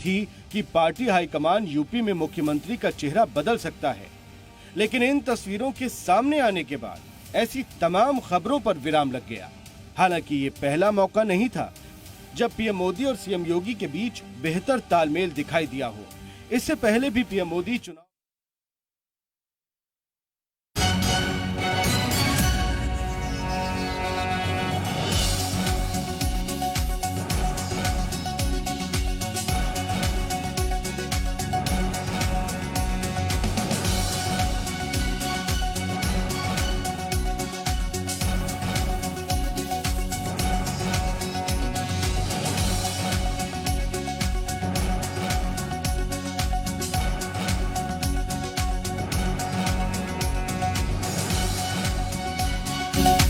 थी कि party high command UP में मुख्यमंत्री का चेहरा बदल सकता है, लेकिन इन तस्वीरों के सामने आने के बाद ऐसी तमाम खबरों पर विराम लग गया। हालांकि ये पहला मौका नहीं था जब पीएम मोदी और सीएम योगी के बीच बेहतर तालमेल दिखाई दिया हो। इससे पहले भी पीएम मोदी चुनाव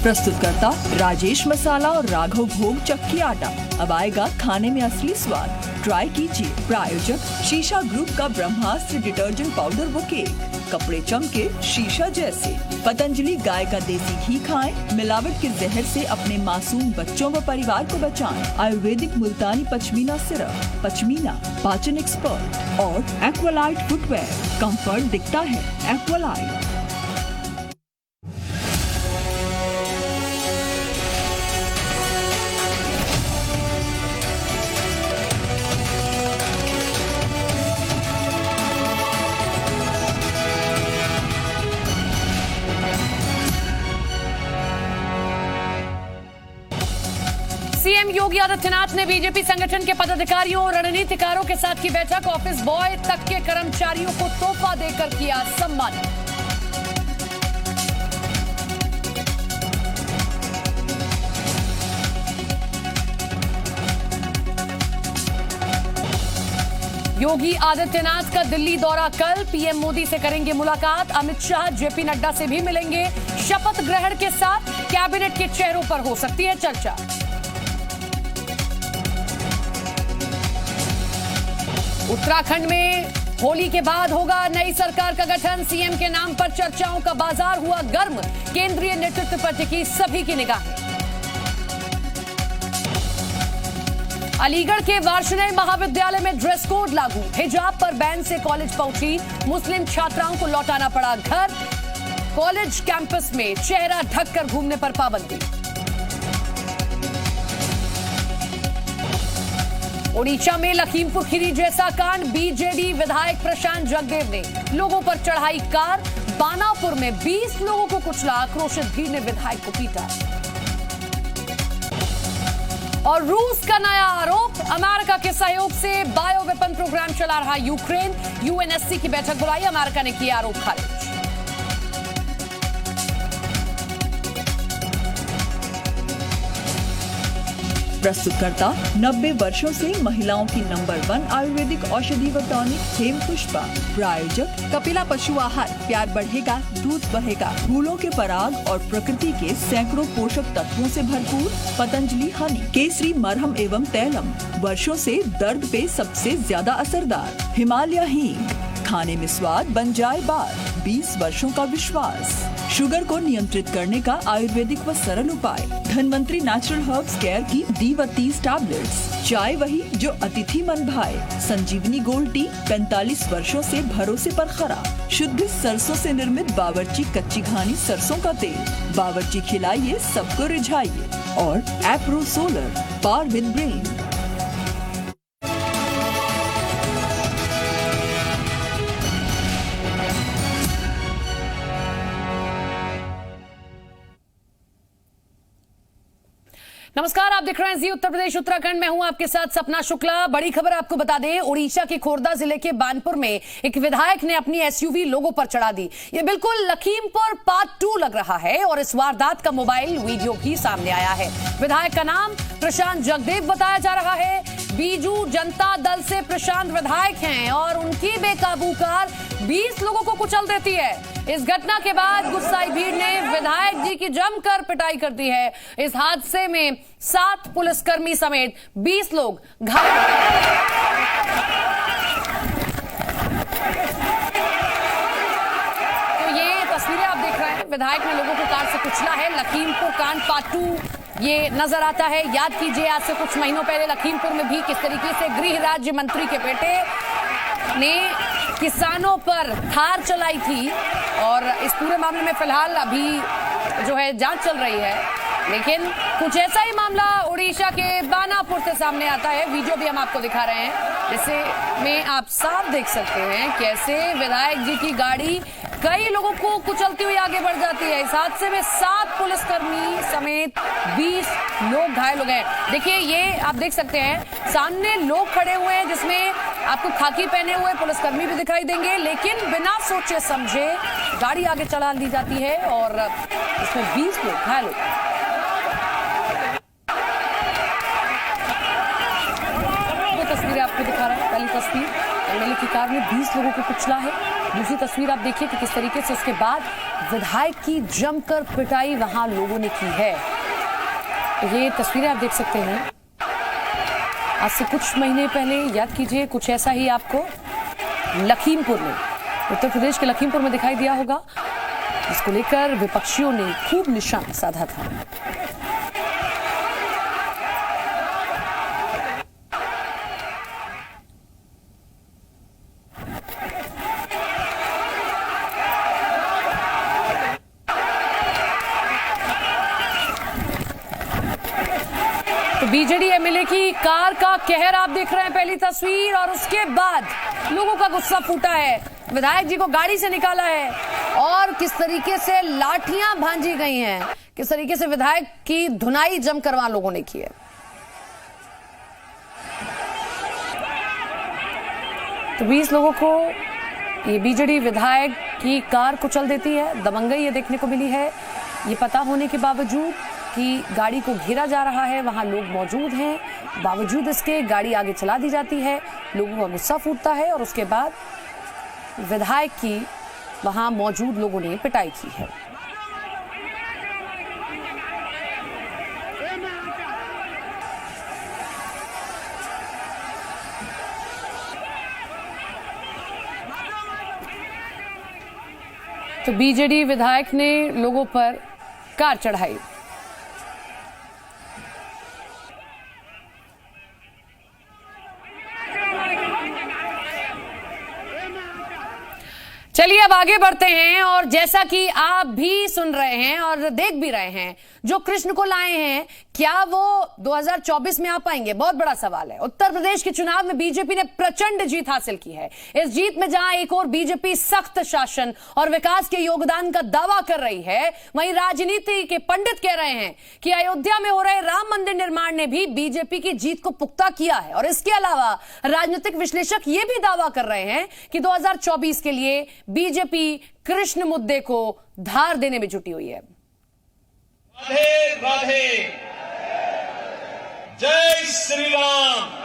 प्रस्तुतकर्ता राजेश मसाला और राघव भोग चक्की आटा। अब आएगा खाने में असली स्वाद, ट्राई कीजिए। प्रायोजक शीशा ग्रुप का ब्रह्मास्त्र डिटर्जेंट पाउडर व केक, कपड़े चमके शीशा जैसे। पतंजलि गाय का देसी घी खाएं, मिलावट के जहर से अपने मासूम बच्चों व परिवार को बचाएं। आयुर्वेदिक मुल्तानी पचमीना सिरप, पचमीना पाचन एक्सपर्ट और एक्वालाइट फुटवेयर, कंफर्ट दिखता है एक्वालाइट। सीएम योगी आदित्यनाथ ने बीजेपी संगठन के पदाधिकारियों और रणनीतिकारों के साथ की बैठक। ऑफिस बॉय तक के कर्मचारियों को तोहफा देकर किया सम्मानित। योगी आदित्यनाथ का दिल्ली दौरा कल, पीएम मोदी से करेंगे मुलाकात। अमित शाह जेपी नड्डा से भी मिलेंगे। शपथ ग्रहण के साथ कैबिनेट के चेहरों पर हो सकती है चर्चा। उत्तराखंड में होली के बाद होगा नई सरकार का गठन। सीएम के नाम पर चर्चाओं का बाजार हुआ गर्म। केंद्रीय नेतृत्व पर टिकी सभी की निगाहें। अलीगढ़ के वार्ष्णेय महाविद्यालय में ड्रेस कोड लागू। हिजाब पर बैन से कॉलेज पहुंची मुस्लिम छात्राओं को लौटाना पड़ा घर। कॉलेज कैंपस में चेहरा ढककर घूमने पर पाबंदी। ओडिशा में लखीमपुर खीरी जैसा कांड। बीजेडी विधायक प्रशांत जगदेव ने लोगों पर चढ़ाई कार। बानापुर में 20 लोगों को कुचला। आक्रोशित भीड़ ने विधायक को पीटा। और रूस का नया आरोप, अमेरिका के सहयोग से बायो वेपन प्रोग्राम चला रहा यूक्रेन। यूएनएससी की बैठक बुलाई, अमेरिका ने किया आरोप खारिज। प्रस्तुतकर्ता 90 वर्षों से महिलाओं की नंबर 1 आयुर्वेदिक औषधि व टॉनिक हेम पुष्पा। प्रायोजक कपिला पशु आहार, प्यार बढ़ेगा दूध बढ़ेगा। फूलों के पराग और प्रकृति के सैकड़ों पोषक तत्वों से भरपूर पतंजलि हनी, केसरी मरहम एवं तैलम, वर्षों से दर्द पे सबसे ज्यादा असरदार। हिमालय हींग, खाने में स्वाद बन जाए बात। 20 वर्षों का विश्वास। शुगर को नियंत्रित करने का आयुर्वेदिक व सरल उपाय। धनवंतरी नेचुरल हर्ब्स केयर की D30 टैबलेट्स। चाय वही जो अतिथि मन भाए। संजीवनी गोल्ड टी 45 वर्षों से भरोसे पर खरा। शुद्ध सरसों से निर्मित बावर्ची कच्ची घानी सरसों का तेल। बावर्ची खिलाइए सबको रिझाइए। और appro solar, power with brain. नमस्कार, आप देख रहे हैं जी उत्तर प्रदेश उत्तराखंड में हूं आपके साथ सपना शुक्ला। बड़ी खबर आपको बता दें, उड़ीसा के खोरदा जिले के बानपुर में एक विधायक ने अपनी एसयूवी लोगों पर चढ़ा दी। ये बिल्कुल लखीमपुर पार्ट 2 लग रहा है और इस वारदात का मोबाइल वीडियो भी सामने आया है। विधायक का नाम प्रशांत जगदेव बताया जा रहा है। बीजू जनता दल से प्रशांत विधायक हैं और उनकी बेकाबू कार 20 लोगों को कुचल देती है। इस घटना के बाद गुस्साई भीड़ ने विधायक जी की जमकर पिटाई कर दी है। इस हादसे में 7 पुलिसकर्मी समेत 20 लोग घायल। तो ये तस्वीरें आप देख रहे हैं, विधायक ने लोगों को कार से कुचला है। लखीमपुर कांड पार्ट 2 ये नजर आता है। याद कीजिए आज से कुछ महीनों पहले लखीमपुर में भी किस तरीके से गृह राज्य मंत्री के बेटे ने किसानों पर थार चलाई थी और इस पूरे मामले में फिलहाल अभी जो है जांच चल रही है। लेकिन कुछ ऐसा ही मामला उड़ीसा के बानापुर से सामने आता है। वीडियो भी हम आपको दिखा रहे हैं, जिससे में आप साफ देख सकते हैं कैसे विधायक जी की गाड़ी कई लोगों को कुचलती हुई आगे बढ़ जाती है। इस हादसे में 7 पुलिसकर्मी समेत 20 लोग घायल हो गए। देखिए ये आप देख सकते हैं सामने लोग खड़े हुए हैं, जिसमें आपको खाकी पहने हुए पुलिसकर्मी भी दिखाई देंगे, लेकिन बिना सोचे समझे गाड़ी आगे चला दी जाती है और इसमें 20 लोग घायल हो गए। तस्वीरें आपको दिखा रहा है। पहली तस्वीर एमएलए की कार में 20 लोगों को कुचला है। दूसरी तस्वीर आप देखिए कि किस तरीके से उसके बाद विधायक की जमकर पिटाई वहां लोगों ने की है। तो ये तस्वीरें आप देख सकते हैं आज से कुछ महीने पहले। याद कीजिए कुछ ऐसा ही आपको लखीमपुर में, उत्तर प्रदेश के लखीमपुर में दिखाई दिया होगा, जिसको लेकर विपक्षियों ने खूब निशाना साधा था। तो बीजेडी एमएलए की कार का कहर आप देख रहे हैं पहली तस्वीर, और उसके बाद लोगों का गुस्सा फूटा है। विधायक जी को गाड़ी से निकाला है और किस तरीके से लाठियां भांजी गई हैं, किस तरीके से विधायक की धुनाई जमकर वहां लोगों ने की है। तो 20 लोगों को ये बीजेडी विधायक की कार कुचल देती है। दबंगई ये देखने को मिली है। ये पता होने के बावजूद कि गाड़ी को घेरा जा रहा है, वहां लोग मौजूद हैं, बावजूद इसके गाड़ी आगे चला दी जाती है। लोगों का गुस्सा फूटता है और उसके बाद विधायक की वहां मौजूद लोगों ने पिटाई की है। तो बीजेडी विधायक ने लोगों पर कार चढ़ाई। चलिए अब आगे बढ़ते हैं, और जैसा कि आप भी सुन रहे हैं और देख भी रहे हैं, जो कृष्ण को लाए हैं क्या वो 2024 में आ पाएंगे? बहुत बड़ा सवाल है। उत्तर प्रदेश के चुनाव में बीजेपी ने प्रचंड जीत हासिल की है। इस जीत में जहां एक और बीजेपी सख्त शासन और विकास के योगदान का दावा कर रही है, वहीं राजनीति के पंडित कह रहे हैं कि अयोध्या में हो रहे राम मंदिर निर्माण ने भी बीजेपी की जीत को पुख्ता किया है। और इसके अलावा राजनीतिक विश्लेषक ये भी दावा कर रहे हैं कि 2024 के लिए बीजेपी कृष्ण मुद्दे को धार देने में जुटी हुई है। राधे राधे, जय श्री राम।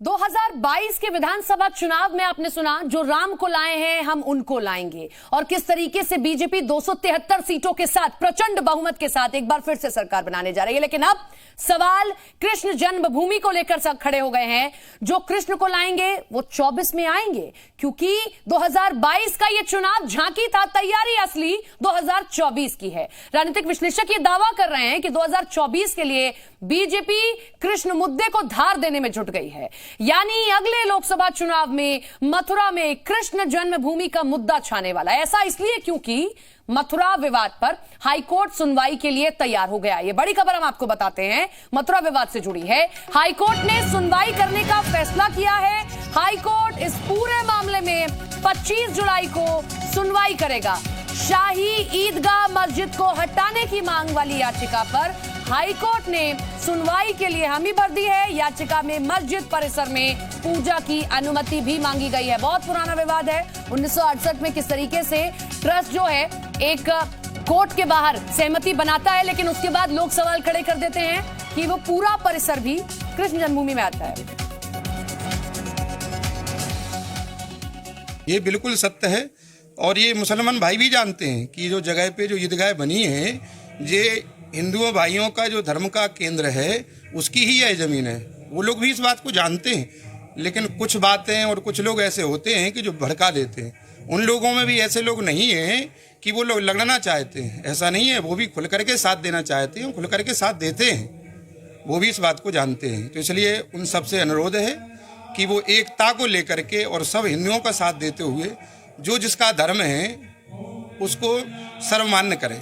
2022 के विधानसभा चुनाव में आपने सुना, जो राम को लाए हैं हम उनको लाएंगे, और किस तरीके से बीजेपी 273 सीटों के साथ प्रचंड बहुमत के साथ एक बार फिर से सरकार बनाने जा रही है। लेकिन अब सवाल कृष्ण जन्मभूमि को लेकर सब खड़े हो गए हैं। जो कृष्ण को लाएंगे वो 24 में आएंगे, क्योंकि 2022 का ये चुनाव झांकी था, तैयारी असली 2024 की है। राजनीतिक विश्लेषक ये दावा कर रहे हैं कि 2024 के लिए बीजेपी कृष्ण मुद्दे को धार देने में जुट गई है। यानी अगले लोकसभा चुनाव में मथुरा में कृष्ण जन्मभूमि का मुद्दा छाने वाला है। ऐसा इसलिए क्योंकि मथुरा विवाद पर हाईकोर्ट सुनवाई के लिए तैयार हो गया। ये बड़ी खबर हम आपको बताते हैं, मथुरा विवाद से जुड़ी है। हाईकोर्ट ने सुनवाई करने का फैसला किया है। हाईकोर्ट इस पूरे मामले में 25 जुलाई को सुनवाई करेगा। शाही ईदगाह मस्जिद को हटाने की मांग वाली याचिका पर हाईकोर्ट ने सुनवाई के लिए हामी भर दी है। याचिका में मस्जिद परिसर में पूजा की अनुमति भी मांगी गई है। बहुत पुराना विवाद है। 1968 में किस तरीके से ट्रस्ट जो है एक कोर्ट के बाहर सहमति बनाता है, लेकिन उसके बाद लोग सवाल खड़े कर देते हैं कि वो पूरा परिसर भी कृष्ण जन्मभूमि में आता है। ये बिल्कुल सत्य है और ये मुसलमान भाई भी जानते हैं कि जो जगह पे जो ईदगाह बनी है ये हिंदुओं भाइयों का जो धर्म का केंद्र है उसकी ही यह ज़मीन है। वो लोग भी इस बात को जानते हैं, लेकिन कुछ बातें और कुछ लोग ऐसे होते हैं कि जो भड़का देते हैं। उन लोगों में भी ऐसे लोग नहीं हैं कि वो लोग लड़ना चाहते हैं, ऐसा नहीं है। वो भी खुल करके साथ देना चाहते हैं, खुल करके साथ देते हैं, वो भी इस बात को जानते हैं। तो इसलिए उन सबसे अनुरोध है कि वो एकता को लेकर के और सब हिंदुओं का साथ देते हुए जो जिसका धर्म है उसको सर्वमान्य करें।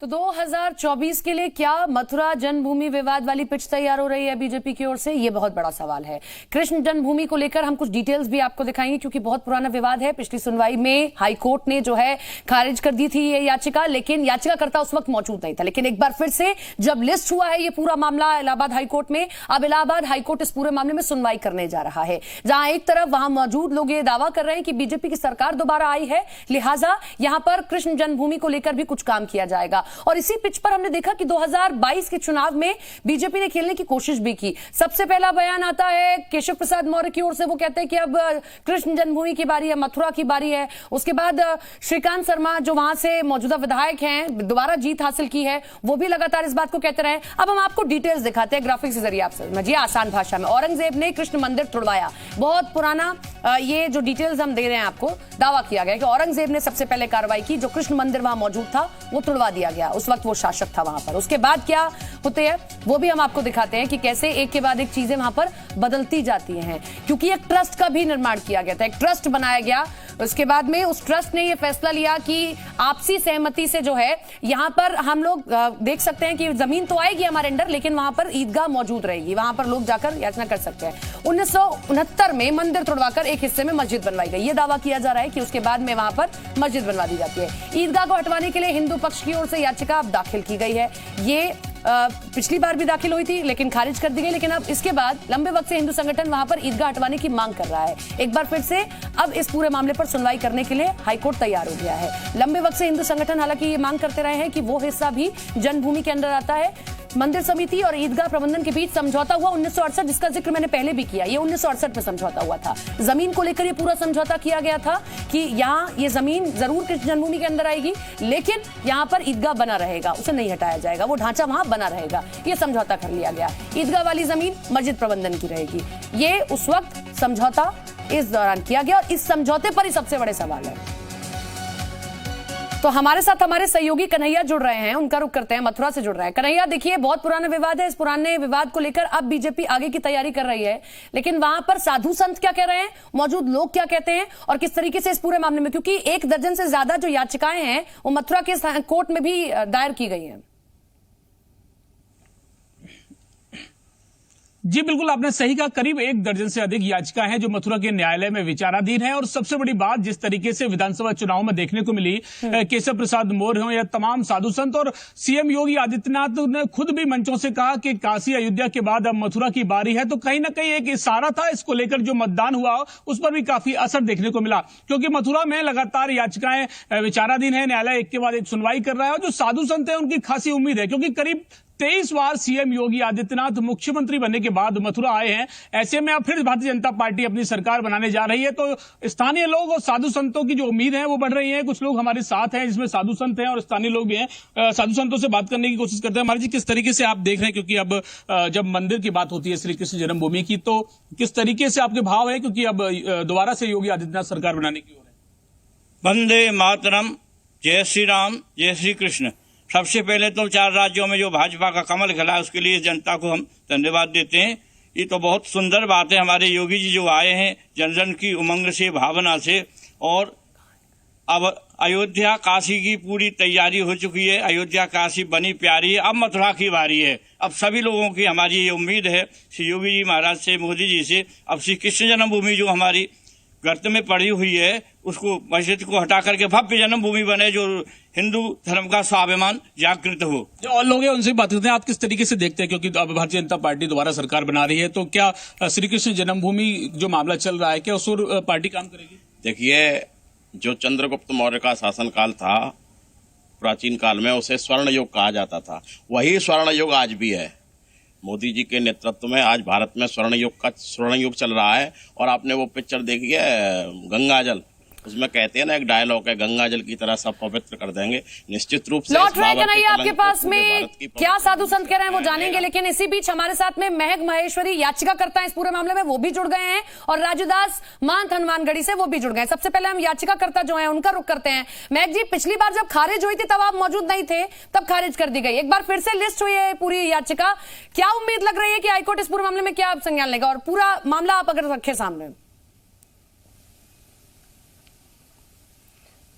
तो 2024 के लिए क्या मथुरा जन्मभूमि विवाद वाली पिच तैयार हो रही है बीजेपी की ओर से? ये बहुत बड़ा सवाल है। कृष्ण जन्मभूमि को लेकर हम कुछ डिटेल्स भी आपको दिखाएंगे क्योंकि बहुत पुराना विवाद है। पिछली सुनवाई में हाईकोर्ट ने जो है खारिज कर दी थी ये याचिका, लेकिन याचिकाकर्ता उस वक्त मौजूद नहीं था। लेकिन एक बार फिर से जब लिस्ट हुआ है ये पूरा मामला इलाहाबाद हाईकोर्ट में, अब इलाहाबाद हाईकोर्ट इस पूरे मामले में सुनवाई करने जा रहा है। जहां एक तरफ वहां मौजूद लोग ये दावा कर रहे हैं कि बीजेपी की सरकार दोबारा आई है, लिहाजा यहां पर कृष्ण जन्मभूमि को लेकर भी कुछ काम किया जाएगा। और इसी पिच पर हमने देखा कि 2022 के चुनाव में बीजेपी ने खेलने की कोशिश भी की। सबसे पहला बयान आता है केशव प्रसाद मौर्य की ओर से, वो कहते हैं कि अब कृष्ण जन्मभूमि की बारी है, मथुरा की बारी है। उसके बाद श्रीकांत शर्मा जो वहां से मौजूदा विधायक हैं, दोबारा जीत हासिल की है, वो भी लगातार इस बात को कहते रहे। अब हम आपको डिटेल्स दिखाते हैं ग्राफिक्स के जरिए, आप समझिए आसान भाषा में। औरंगजेब ने कृष्ण मंदिर तुड़वाया, बहुत पुराना ये जो डिटेल्स हम दे रहे हैं आपको, दावा किया गया कि औरंगजेब ने सबसे पहले कार्रवाई की, जो कृष्ण मंदिर वहां मौजूद था वो तुड़वा दिया गया। उस वक्त वो शासक था वहां पर। उसके बाद क्या होते हैं वो भी हम आपको दिखाते हैं कि कैसे एक के बाद एक चीजें वहां पर बदलती जाती हैं, क्योंकि एक ट्रस्ट का भी निर्माण किया गया था, एक ट्रस्ट बनाया गया। उसके बाद में उस ट्रस्ट ने ये फैसला लिया कि आपसी सहमति से जो है यहां पर हम लोग देख सकते हैं कि जमीन तो आएगी हमारे अंडर, लेकिन वहां पर ईदगाह मौजूद रहेगी, वहां पर लोग जाकर याचना कर सकते हैं। 1969 में मंदिर तुड़वाकर एक हिस्से में मस्जिद बनवाई गई। ये दावा किया जा रहा है कि उसके बाद में वहां पर मस्जिद बनवा दी जाती है। ईदगाह को हटवाने के लिए हिंदू पक्ष की ओर से याचिका अब दाखिल की गई है। ये पिछली बार भी दाखिल हुई थी लेकिन खारिज कर दी गई। लेकिन अब इसके बाद लंबे वक्त से हिंदू संगठन वहां पर ईदगाह हटवाने की मांग कर रहा है। एक बार फिर से अब इस पूरे मामले पर सुनवाई करने के लिए हाईकोर्ट तैयार हो गया है। लंबे वक्त से हिंदू संगठन हालांकि ये मांग करते रहे हैं कि वो हिस्सा भी जन्मभूमि के अंदर आता है। मंदिर समिति और ईदगाह प्रबंधन के बीच समझौता हुआ 1968, जिसका जिक्र मैंने पहले भी किया। ये 1968 में समझौता हुआ था। जमीन को लेकर ये पूरा समझौता किया गया था कि यहाँ ये जमीन जरूर कृष्ण जन्मभूमि के अंदर आएगी, लेकिन यहाँ पर ईदगाह बना रहेगा, उसे नहीं हटाया जाएगा, वो ढांचा वहां बना रहेगा। ये समझौता कर लिया गया। ईदगाह वाली जमीन मस्जिद प्रबंधन की रहेगी। ये उस वक्त समझौता इस दौरान किया गया और इस समझौते पर ही सबसे बड़े सवाल है। तो हमारे साथ हमारे सहयोगी कन्हैया जुड़ रहे हैं, उनका रुख करते हैं, मथुरा से जुड़ रहे हैं। कन्हैया, देखिए बहुत पुराना विवाद है, इस पुराने विवाद को लेकर अब बीजेपी आगे की तैयारी कर रही है, लेकिन वहां पर साधु संत क्या कह रहे हैं, मौजूद लोग क्या कहते हैं और किस तरीके से इस पूरे मामले में, क्योंकि 1 दर्जन से ज्यादा जो याचिकाएं हैं वो मथुरा के कोर्ट में भी दायर की गई हैं। जी बिल्कुल, आपने सही कहा। करीब 1 दर्जन से अधिक याचिकाएं हैं जो मथुरा के न्यायालय में विचाराधीन है। और सबसे बड़ी बात, जिस तरीके से विधानसभा चुनाव में देखने को मिली, केशव प्रसाद मौर्य हो या तमाम साधु संत, और सीएम योगी आदित्यनाथ ने खुद भी मंचों से कहा कि काशी अयोध्या के बाद अब मथुरा की बारी है, तो कहीं ना कहीं एक इशारा था। इसको लेकर जो मतदान हुआ उस पर भी काफी असर देखने को मिला, क्योंकि मथुरा में लगातार याचिकाएं विचाराधीन है, न्यायालय एक के बाद एक सुनवाई कर रहा है। और जो साधु संत है उनकी खासी उम्मीद है, क्योंकि करीब 23 बार सीएम योगी आदित्यनाथ मुख्यमंत्री बनने के बाद मथुरा आए हैं। ऐसे में अब फिर भारतीय जनता पार्टी अपनी सरकार बनाने जा रही है, तो स्थानीय लोग और साधु संतों की जो उम्मीद है वो बढ़ रही है। कुछ लोग हमारे साथ हैं जिसमें साधु संत हैं और स्थानीय लोग भी हैं। साधु संतों से बात करने की कोशिश करते हैं। हमारे जी, किस तरीके से आप देख रहे हैं, क्योंकि अब जब मंदिर की बात होती है श्री कृष्ण जन्मभूमि की, तो किस तरीके से आपके भाव है, क्योंकि अब दोबारा से योगी आदित्यनाथ सरकार बनाने की ओर है? वंदे मातरम, जय श्री राम, जय श्री कृष्ण। सबसे पहले तो 4 राज्यों में जो भाजपा का कमल खिला है उसके लिए जनता को हम धन्यवाद देते हैं। ये तो बहुत सुंदर बात है, हमारे योगी जी जो आए हैं जन जन की उमंग से, भावना से। और अब अयोध्या काशी की पूरी तैयारी हो चुकी है, अयोध्या काशी बनी प्यारी है, अब मथुरा की बारी है। अब सभी लोगों की हमारी ये उम्मीद है श्री योगी जी महाराज से, मोदी जी से, अब श्री कृष्ण जन्मभूमि जो हमारी गर्त में पड़ी हुई है उसको, मस्जिद को हटा करके भव्य जन्मभूमि बने, जो हिंदू धर्म का स्वाभिमान जागृत हो। जो और लोग हैं उनसे बात करते हैं, आप किस तरीके से देखते हैं, क्योंकि अब भारतीय जनता पार्टी दोबारा सरकार बना रही है, तो क्या श्री कृष्ण जन्मभूमि जो मामला चल रहा है, क्या उस पर पार्टी काम करेगी? देखिए, जो चंद्रगुप्त मौर्य का शासनकाल था प्राचीन काल में, उसे स्वर्ण युग कहा जाता था। वही स्वर्ण युग आज भी है। मोदी जी के नेतृत्व में आज भारत में स्वर्ण युग चल रहा है। और आपने वो पिक्चर देखी है गंगा जल, उसमें कहते हैं ना, एक डायलॉग है, गंगा जल की तरह सब पवित्र कर देंगे। निश्चित रूप से लौट रहे कन्हैया आपके पास में क्या साधु संत कह रहे हैं वो जानेंगे, लेकिन इसी बीच हमारे साथ में महक महेश्वरी याचिका करता है इस पूरे मामले में, वो भी जुड़ गए हैं, और राजूदास मान हनुमानगढ़ी से वो भी जुड़ गए। सबसे पहले हम याचिका करता जो है उनका रुख करते हैं। महक जी, पिछली बार जब खारिज हुई थी तब आप मौजूद नहीं थे, तब खारिज कर दी गई, एक बार फिर से लिस्ट हुई है पूरी याचिका। क्या उम्मीद लग रही है कि हाईकोर्ट इस पूरे मामले में क्या संज्ञान लेगा, और पूरा मामला आप अगर रखे सामने?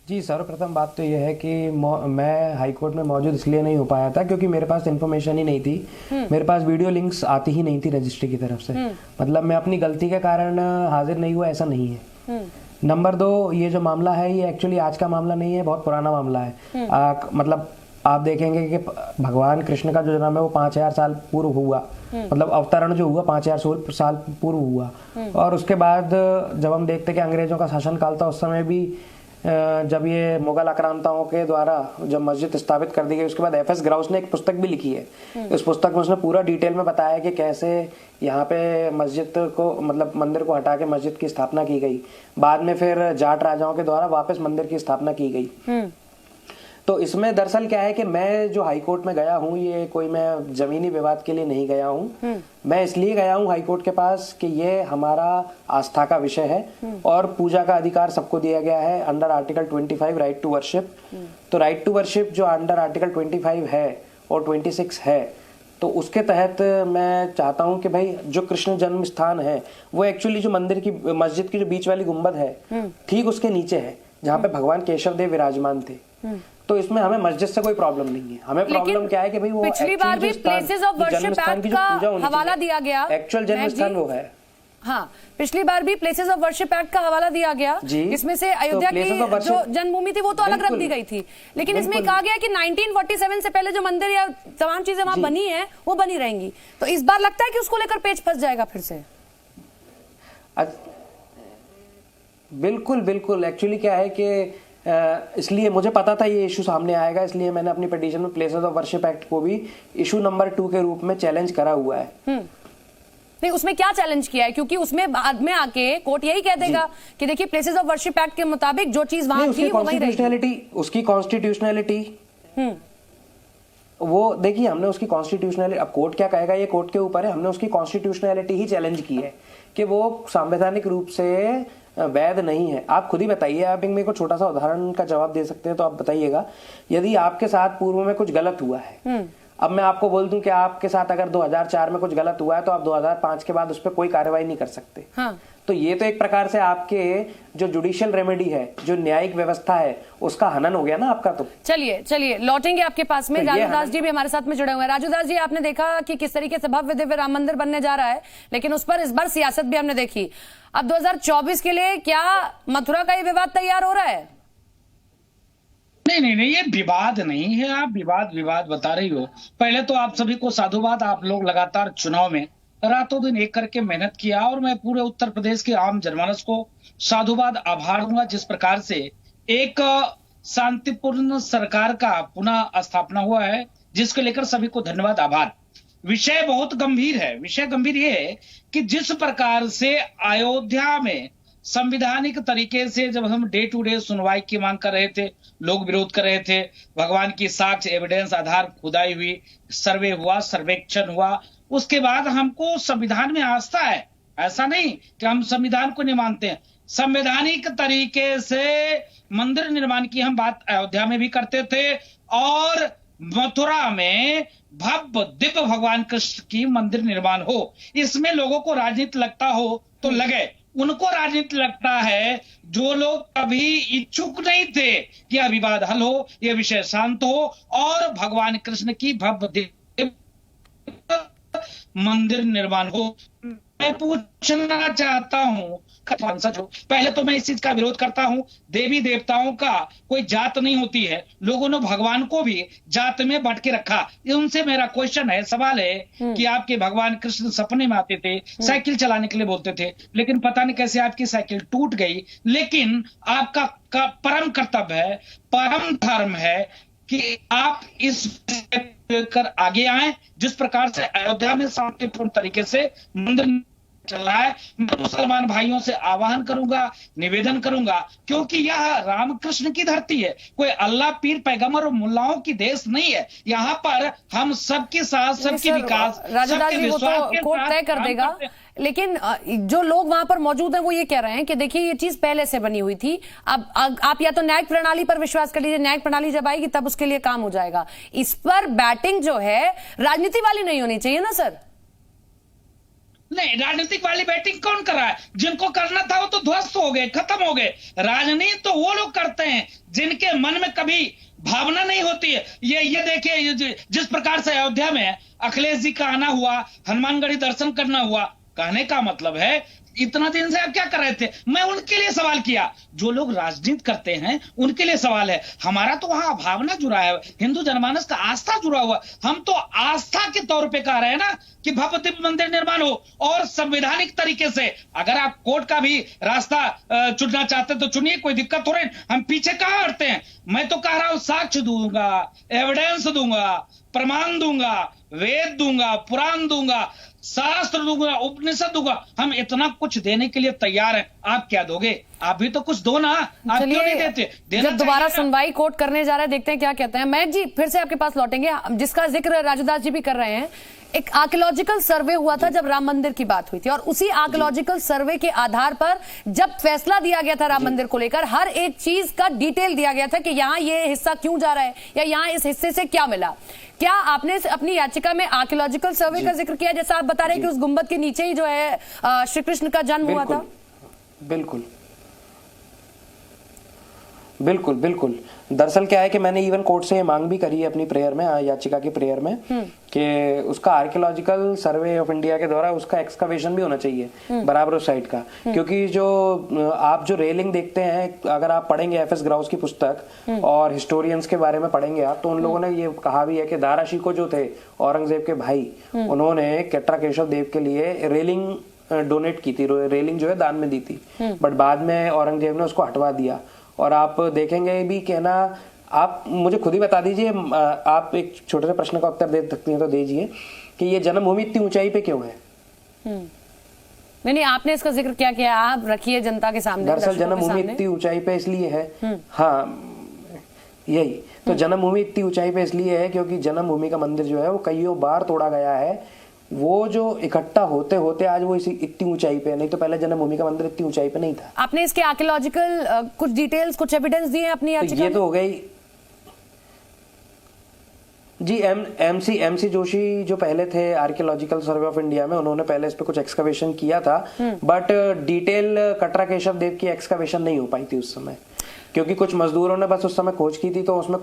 जी, सर्वप्रथम बात तो यह है कि मैं हाई कोर्ट में मौजूद इसलिए नहीं हो पाया था क्योंकि मेरे पास इन्फॉर्मेशन ही नहीं थी, मेरे पास वीडियो लिंक्स आती ही नहीं थी रजिस्ट्री की तरफ से। मतलब मैं अपनी गलती के कारण हाजिर नहीं हुआ ऐसा नहीं है। नंबर 2, ये जो मामला है ये एक्चुअली आज का मामला नहीं है, बहुत पुराना मामला है। मतलब आप देखेंगे कि भगवान कृष्ण का जो जन्म है वो 5000 साल पूर्व हुआ, मतलब अवतरण जो हुआ 5000 साल पूर्व हुआ। और उसके बाद जब हम देखते कि अंग्रेजों का शासनकाल था, उस समय भी जब ये मुगल आक्रांताओं के द्वारा जब मस्जिद स्थापित कर दी गई, उसके बाद एफ.एस. ग्राउस ने एक पुस्तक भी लिखी है। इस पुस्तक में उसने पूरा डिटेल में बताया कि कैसे यहाँ पे मस्जिद को, मतलब मंदिर को हटा के मस्जिद की स्थापना की गई। बाद में फिर जाट राजाओं के द्वारा वापस मंदिर की स्थापना की गई। तो इसमें दरअसल क्या है कि मैं जो हाई कोर्ट में गया हूँ, ये कोई मैं जमीनी विवाद के लिए नहीं गया हूँ। मैं इसलिए गया हूँ हाई कोर्ट के पास कि ये हमारा आस्था का विषय है और पूजा का अधिकार सबको दिया गया है under article 25 right to worship. तो राइट टू वर्शिप जो अंडर आर्टिकल 25 है और 26 है, तो उसके तहत मैं चाहता हूं कि भाई जो कृष्ण जन्म स्थान है वो एक्चुअली जो मंदिर की, मस्जिद की जो बीच वाली गुंबद है ठीक उसके नीचे है, जहाँ पे भगवान केशव देव विराजमान थे। तो इसमें हमें मस्जिद से कोई प्रॉब्लम नहीं है। हमें प्रॉब्लम क्या है कि भाई वो पिछली बार भी प्लेसेस ऑफ वर्शिप एक्ट का हवाला दिया गया, एक्चुअल जन्म स्थान वो है। हाँ, पिछली बार भी प्लेसेस ऑफ वर्शिप एक्ट का हवाला दिया गया, इसमें से अयोध्या की जो जन्मभूमि थी वो तो अलग रख दी गई थी, लेकिन इसमें कहा गया कि 1947 से पहले जो मंदिर या तमाम चीजें वहां बनी है वो बनी रहेंगी। तो इस बार लगता है कि उसको लेकर पेच फंस जाएगा फिर से। बिल्कुल बिल्कुल, एक्चुअली क्या है कि इसलिए मुझे पता था ये इशू सामने आएगा, इसलिए मैंने अपनी पिटीशन में प्लेसेस ऑफ वर्शिप एक्ट को भी इशू नंबर 2 के रूप में चैलेंज करा हुआ है। नहीं, उसमें क्या चैलेंज किया है? क्योंकि उसमें बाद में आके कोर्ट यही कह देगा कि देखिए प्लेसेस ऑफ वर्शिप एक्ट के मुताबिक जो चीज वहां थी वो वहीं रहेगी। उसकी कॉन्स्टिट्यूशनैलिटी वो देखिए, हमने उसकी कॉन्स्टिट्यूशनैलिटी, अब कोर्ट क्या कहेगा ये कोर्ट के ऊपर है, हमने उसकी कॉन्स्टिट्यूशनैलिटी ही चैलेंज की है कि वो संवैधानिक रूप से वैध नहीं है। आप खुद ही बताइए, आप मेरे को छोटा सा उदाहरण का जवाब दे सकते हैं तो आप बताइएगा, यदि आपके साथ पूर्व में कुछ गलत हुआ है, अब मैं आपको बोल दूं कि आपके साथ अगर 2004 में कुछ गलत हुआ है तो आप 2005 के बाद उस पर कोई कार्रवाई नहीं कर सकते। हाँ। तो ये तो एक प्रकार से आपके जो जुडिशियल रेमेडी है, जो न्यायिक व्यवस्था है, उसका हनन हो गया ना आपका। तो चलिए लौटेंगे आपके पास में। राजूदास जी भी हमारे साथ में जुड़े हुए हैं। राजूदास जी, आपने देखा कि किस तरीके से भव्य दिव्य राम मंदिर बनने जा रहा है, लेकिन उस पर इस बार सियासत भी हमने देखी। अब 2024 के लिए क्या मथुरा का ये विवाद तैयार हो रहा है? नहीं, ये विवाद नहीं है। आप विवाद बता रही हो। पहले तो आप सभी को साधुवाद, आप लोग लगातार चुनाव में रातों दिन एक करके मेहनत किया, और मैं पूरे उत्तर प्रदेश के आम जनमानस को साधुवाद, आभार दूंगा जिस प्रकार से एक शांतिपूर्ण सरकार का पुनः स्थापना हुआ है, जिसको लेकर सभी को धन्यवाद, आभार। विषय बहुत गंभीर है। विषय गंभीर ये है कि जिस प्रकार से अयोध्या में संविधानिक तरीके से जब हम डे टू डे सुनवाई की मांग कर रहे थे, लोग विरोध कर रहे थे, भगवान की साक्ष्य एविडेंस आधार खुदाई हुई, सर्वे हुआ, सर्वेक्षण हुआ, उसके बाद हमको संविधान में आस्था है। ऐसा नहीं कि हम संविधान को नहीं मानते हैं। संवैधानिक तरीके से मंदिर निर्माण की हम बात अयोध्या में भी करते थे, और मथुरा में भव्य दिव्य भगवान कृष्ण की मंदिर निर्माण हो। इसमें लोगों को राजनीति लगता हो तो लगे, उनको राजनीति लगता है जो लोग कभी इच्छुक नहीं थे कि यह विवाद हल हो, यह विषय शांत हो और भगवान कृष्ण की भव्य दिव्य मंदिर निर्माण हो। मैं पूछना चाहता हूँ, पहले तो मैं इस चीज का विरोध करता हूँ। देवी देवताओं का कोई जात नहीं होती है। लोगों ने भगवान को भी जात में बांट के रखा। उनसे मेरा क्वेश्चन है, सवाल है कि आपके भगवान कृष्ण सपने में आते थे, साइकिल चलाने के लिए बोलते थे, लेकिन पता नहीं कैसे आपकी साइकिल टूट गई। लेकिन आपका परम कर्तव्य है, परम धर्म है कि आप इस कर आगे आए। जिस प्रकार से अयोध्या में शांतिपूर्ण तरीके से मंदिर चल रहा है, मैं मुसलमान भाइयों से आह्वान करूंगा, निवेदन करूंगा, क्योंकि यह रामकृष्ण की धरती है, कोई अल्लाह, पीर, पैगंबर और मुल्लाओं की देश नहीं है। यहाँ पर हम सबके साथ, सबके विकास, राजदास जी, वो तो कोर्ट तय कर देगा, लेकिन जो लोग वहां पर मौजूद हैं वो ये कह रहे हैं कि देखिए ये चीज पहले से बनी हुई थी। अब आप या तो न्यायिक प्रणाली पर विश्वास कर लीजिए, न्यायिक प्रणाली जब आएगी तब उसके लिए काम हो जाएगा। इस पर बैटिंग जो है राजनीति वाली नहीं होनी चाहिए ना सर? नहीं, राजनीतिक वाली बैटिंग कौन कर रहा है? जिनको करना था वो तो ध्वस्त हो गए, खत्म हो गए। राजनीति तो वो लोग करते हैं जिनके मन में कभी भावना नहीं होती है। ये देखिए, जिस प्रकार से अयोध्या में अखिलेश जी का आना हुआ, हनुमानगढ़ी दर्शन करना हुआ, कहने का मतलब है इतना दिन से आप क्या कर रहे थे? मैं उनके लिए सवाल किया, जो लोग राजनीति करते हैं उनके लिए सवाल है। हमारा तो वहां भावना जुड़ा है, हिंदू जनमानस का आस्था जुड़ा हुआ। हम तो आस्था के तौर पे कह रहे हैं ना कि भव्य दिव्य मंदिर निर्माण हो और संवैधानिक तरीके से। अगर आप कोर्ट का भी रास्ता चुनना चाहते तो चुनिए, कोई दिक्कत हो रही, हम पीछे कहां हटते हैं। मैं तो कह रहा हूं साक्ष्य दूंगा, एविडेंस दूंगा, प्रमाण दूंगा, वेद दूंगा, पुराण दूंगा, शास्त्र दूंगा, उपनिषद दूंगा। हम इतना कुछ देने के लिए तैयार हैं। आप क्या दोगे? आप भी तो कुछ दो ना, आप क्यों नहीं देते? जब दोबारा सुनवाई कोर्ट करने जा रहा है, देखते हैं क्या कहते हैं। महक जी, फिर से आपके पास लौटेंगे, जिसका जिक्र राजदास जी भी कर रहे हैं। एक आर्कियोलॉजिकल सर्वे हुआ था जब राम मंदिर की बात हुई थी, और उसी आर्कियोलॉजिकल सर्वे के आधार पर जब फैसला दिया गया था राम मंदिर को लेकर, हर एक चीज का डिटेल दिया गया था कि यहाँ ये हिस्सा क्यों जा रहा है या यहाँ इस हिस्से से क्या मिला। क्या आपने अपनी याचिका में आर्कियोलॉजिकल सर्वे का जिक्र किया, जैसा आप बता रहे हैं कि उस गुंबद के नीचे ही जो है श्री कृष्ण का जन्म हुआ था? बिल्कुल बिल्कुल बिल्कुल। दरअसल क्या है कि मैंने इवन कोर्ट से ये मांग भी करी है अपनी प्रेयर में, याचिका की प्रेयर में, कि उसका आर्कियोलॉजिकल सर्वे ऑफ इंडिया के द्वारा उसका एक्सकवेशन भी होना चाहिए बराबर उस साइड का। क्योंकि जो आप जो रेलिंग देखते हैं, अगर आप पढ़ेंगे एफ एस ग्राउस की पुस्तक और हिस्टोरियंस के बारे में पढ़ेंगे आप, तो उन लोगों ने ये कहा भी है कि दारा शिकोह जो थे औरंगजेब के भाई, उन्होंने कटरा केशव देव के लिए रेलिंग डोनेट की थी, रेलिंग जो है दान में दी थी, बट बाद में औरंगजेब ने उसको हटवा दिया। और आप देखेंगे भी कि ना, आप मुझे खुद ही बता दीजिए, आप एक छोटे से प्रश्न का उत्तर दे सकती हैं तो दीजिए, कि ये जन्मभूमि इतनी ऊंचाई पे क्यों है? नहीं, आपने इसका जिक्र क्या किया, आप रखिए जनता के सामने। दरअसल जन्मभूमि इतनी ऊंचाई पे इसलिए है, हाँ यही तो, जन्मभूमि इतनी ऊंचाई पे इसलिए है क्योंकि जन्मभूमि का मंदिर जो है वो कईयों बार तोड़ा गया है। वो जो इकट्ठा होते होते आज वो इतनी ऊंचाई पे है, नहीं तो पहले जन्मभूमि का मंदिर इतनी ऊंचाई पे नहीं था। आपने इसके आर्कियोलॉजिकल कुछ डिटेल्स, कुछ एविडेंस दिए अपनी याचिका? ये तो हो गई जी। एमसी जोशी जो पहले थे आर्कियोलॉजिकल सर्वे ऑफ इंडिया में, उन्होंने पहले इस पे कुछ एक्सकवेशन किया था, बट डिटेल कटरा केशव देव की एक्सकवेशन नहीं हो पाई थी उस समय, क्योंकि कुछ मजदूरों ने बस उस समय खोज की थी, तो उसमें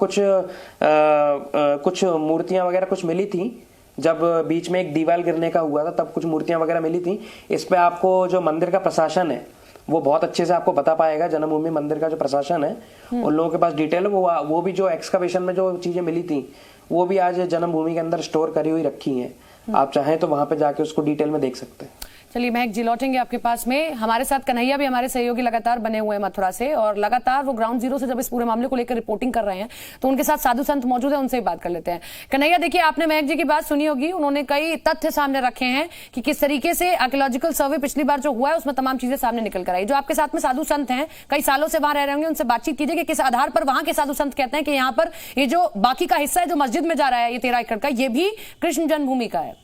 कुछ मूर्तियां वगैरह कुछ मिली थी। जब बीच में एक दीवार गिरने का हुआ था तब कुछ मूर्तियां वगैरह मिली थी। इस पे आपको जो मंदिर का प्रशासन है वो बहुत अच्छे से आपको बता पाएगा। जन्मभूमि मंदिर का जो प्रशासन है, उन लोगों के पास डिटेल है, वो भी जो एक्सकवेशन में जो चीजें मिली थी वो भी आज जन्मभूमि के अंदर स्टोर करी हुई रखी हैं। आप चाहें तो वहां पे जाके उसको डिटेल में देख सकते हैं। चलिए महक जी, लौटेंगे आपके पास में। हमारे साथ कन्हैया भी हमारे सहयोगी लगातार बने हुए हैं मथुरा से, और लगातार वो ग्राउंड जीरो से जब इस पूरे मामले को लेकर रिपोर्टिंग कर रहे हैं, तो उनके साथ साधु संत मौजूद है, उनसे ही बात कर लेते हैं। कन्हैया, देखिए आपने महक जी की बात सुनी होगी, उन्होंने कई तथ्य सामने रखे हैं कि किस तरीके से आर्कियोलॉजिकल सर्वे पिछली बार जो हुआ है उसमें तमाम चीजें सामने निकल कर आई। जो आपके साथ में साधु संत हैं, कई सालों से वहां रह रहे होंगे, उनसे बातचीत कीजिए कि किस आधार पर वहां के साधु संत कहते हैं कि यहाँ पर ये जो बाकी का हिस्सा है जो मस्जिद में जा रहा है, ये 13 एकड़ का, ये भी कृष्ण जन्मभूमि का है।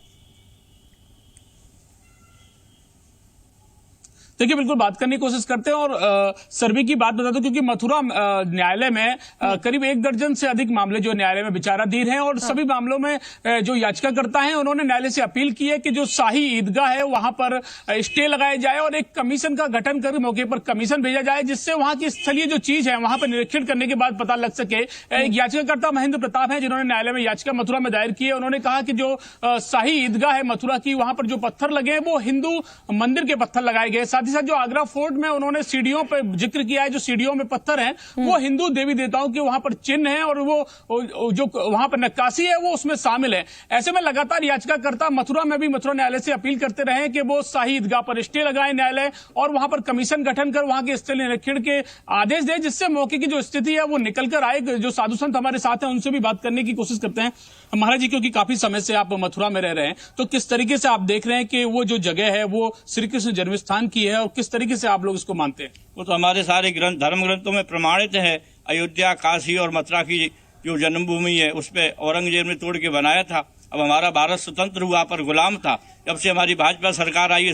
देखिए, बिल्कुल बात करने की कोशिश करते हैं। और सर्वे की बात बता दूं, क्योंकि मथुरा न्यायालय में करीब 1 दर्जन से अधिक मामले जो न्यायालय में विचाराधीन हैं, और सभी मामलों में जो याचिकाकर्ता हैं उन्होंने न्यायालय से अपील की है कि जो शाही ईदगाह है वहां पर स्टे लगाया जाए और एक कमीशन का गठन कर मौके पर कमीशन भेजा जाए, जिससे वहां की स्थलीय जो चीज है वहां पर निरीक्षण करने के बाद पता लग सके। एक याचिकाकर्ता महेंद्र प्रताप है जिन्होंने न्यायालय में याचिका मथुरा में दायर की है। उन्होंने कहा कि जो शाही ईदगाह है मथुरा की, वहां पर जो पत्थर लगे हैं वो हिंदू मंदिर के पत्थर लगाए गए। साथ ही ही साथ जो आगरा फोर्ट में उन्होंने सीढ़ियों पे जिक्र किया है, जो सीढ़ियों में पत्थर हैं वो हिंदू देवी देवताओं के वहां पर चिन्ह है और वो जो वहां पर नक्काशी है वो उसमें शामिल है। ऐसे में लगातार याचिकाकर्ता मथुरा में भी मथुरा न्यायालय से अपील करते रहे कि वो शाही ईदगाह पर स्टे लगाए न्यायालय और वहां पर कमीशन गठन कर वहां के स्थल निरीक्षण के आदेश दे, जिससे मौके की जो स्थिति है वो निकल कर आए। जो साधु संत हमारे साथ हैं उनसे भी बात करने की कोशिश करते हैं। महाराज जी, क्योंकि काफी समय से आप मथुरा में रह रहे हैं, तो किस तरीके से आप देख रहे हैं कि वो जो जगह है वो श्री कृष्ण जन्मस्थान की है और किस तरीके से आप लोग इसको मानते हैं? वो तो हमारे सारे धर्म ग्रंथों में प्रमाणित है। अयोध्या, काशी और मथुरा की जो जन्मभूमि है उस पर औरंगजेब ने तोड़ के बनाया था। अब हमारा भारत स्वतंत्र हुआ पर गुलाम था। जब से हमारी भाजपा सरकार आई है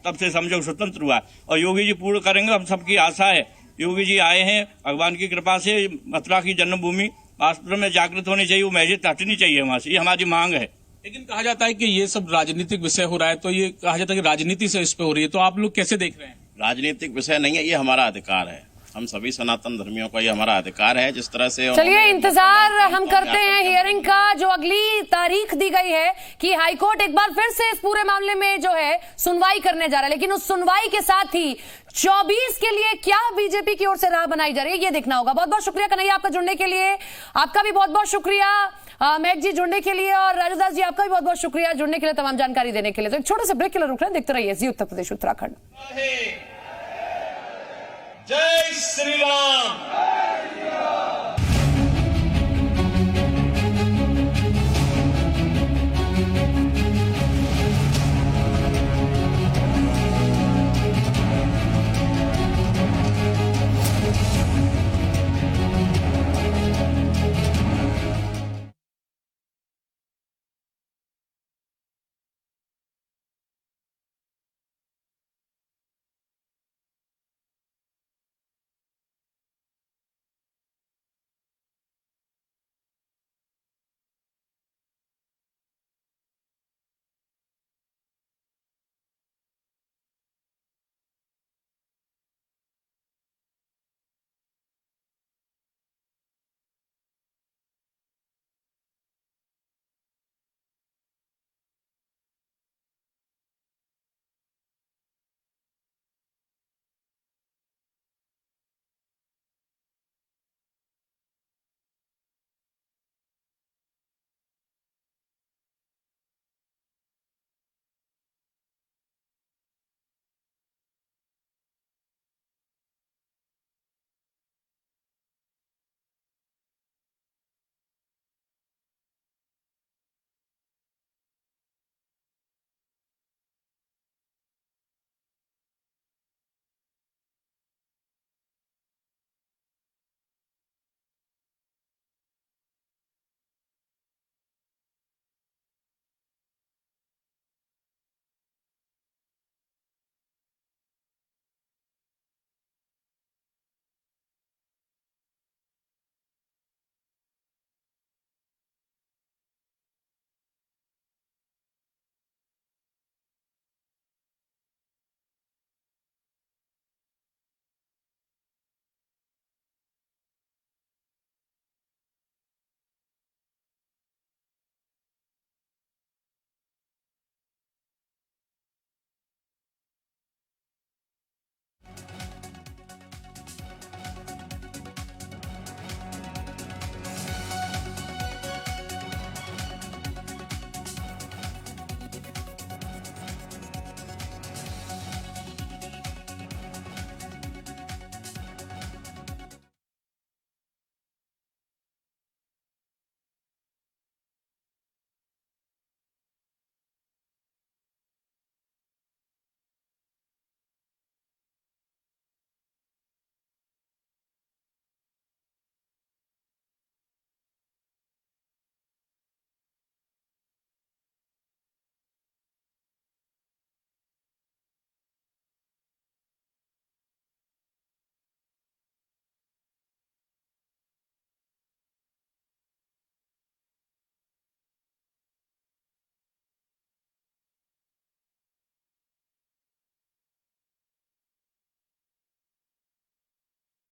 तब से समझो स्वतंत्र हुआ और योगी जी पूर्ण करेंगे, हम सबकी आशा है। योगी जी आए हैं, भगवान की कृपा से मथुरा की जन्मभूमि वास्तव में जागृत होनी चाहिए, वो मैजिक हटनी चाहिए वहां से, ये हमारी मांग है। लेकिन कहा जाता है कि ये सब राजनीतिक विषय हो रहा है, तो ये कहा जाता है कि राजनीति से इस पे हो रही है, तो आप लोग कैसे देख रहे हैं? राजनीतिक विषय नहीं है, ये हमारा अधिकार है। हम सभी सनातन धर्मियों का ये हमारा अधिकार है। जिस तरह से चलिए इंतजार हम करते हैं हियरिंग का, जो अगली तारीख दी गई है कि हाईकोर्ट एक बार फिर से इस पूरे मामले में जो है सुनवाई करने जा रहा है। लेकिन उस सुनवाई के साथ ही 24 के लिए क्या बीजेपी की ओर से राह बनाई जा रही है, ये देखना होगा। बहुत बहुत शुक्रिया कन्हैया आपका जुड़ने के लिए, आपका भी बहुत बहुत शुक्रिया मैक जी जुड़ने के लिए, और राजू दास जी आपका भी बहुत बहुत शुक्रिया जुड़ने के लिए, तमाम जानकारी देने के लिए। तो एक छोटे से ब्रेक के लिए रुक रहे हैं, देखते रहिए जी उत्तर प्रदेश उत्तराखंड। जय श्री राम।